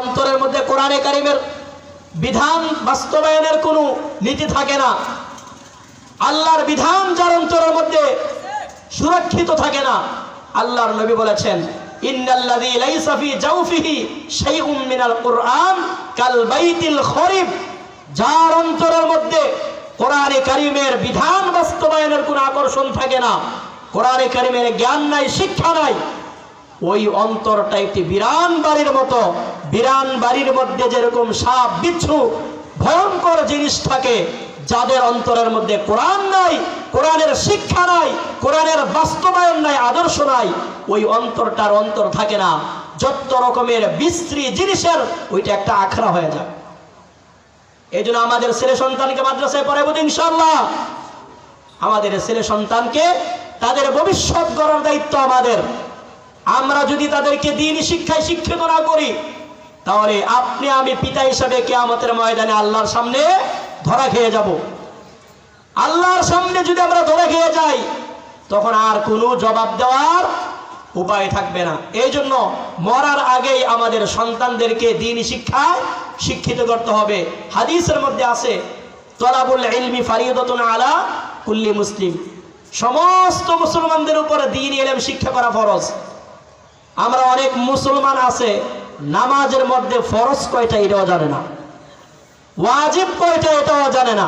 অন্তরের মধ্যে কোরআনে কারিমের বিধান বাস্তবায়নের কোনো নীতি থাকে না, আল্লাহর বিধান যার অন্তরের মধ্যে সুরক্ষিত থাকে না, আল্লাহর নবী বলেছেন ইন্নাল্লাযী লাইসা ফি জাওফিহি শাইউম মিনাল কুরআন কাল বাইতিল খরিব, যার অন্তরের মধ্যে কোরআনে কারিমের বিধান বাস্তবায়নের কোনো আকর্ষণ থাকে না, কোরআনে কারিমের জ্ঞান নাই, শিক্ষা নাই, ওই অন্তরটা একটি বিরান বাড়ির মতো। বিরান বাড়ির মধ্যে যেরকম সাপ বিচ্ছু ভয়ঙ্কর জিনিস থাকে, যাদের অন্তরের মধ্যে কোরআন নাই, কোরআনের শিক্ষা নাই, কোরআনের বাস্তবায়ন নাই, আদর্শ নাই, ওই অন্তরটার অন্তর থাকে না। যত রকমের বিশ্রী জিনিসের ওইটা একটা আখড়া হয়ে যায়। এই জন্য আমাদের ছেলে সন্তানকে মাদ্রাসায় পড়াবো ইনশাআল্লাহ। আমাদের ছেলে সন্তানকে তাদের ভবিষ্যৎ গড়ার দায়িত্ব আমাদের। আমরা যদি তাদেরকে দ্বীনি শিক্ষায় শিক্ষিত না করি, তাহলে আপনি আমি পিতা হিসাবে কিয়ামতের ময়দানে আল্লাহর সামনে ধরা খেয়ে যাব। আল্লাহর সামনে যদি আমরা ধরা খেয়ে যাই, তখন আর কোনো জবাব দেওয়ার উপায় থাকবে না। এই জন্য মরার আগেই আমাদের সন্তানদেরকে দ্বীনি শিক্ষায় শিক্ষিত করতে হবে। হাদিসের মধ্যে আছে তলাবুল ইলমি ফারিদাতুন আলা কুল্লি মুসলিম, সমস্ত মুসলমানদের উপরে দ্বীনি ইলম শিক্ষা করা ফরজ। আমরা অনেক মুসলমান আছে নামাজের মধ্যে ফরজ কয়টা এটাও জানে না, ওয়াজিব কয়টা এটাও জানে না।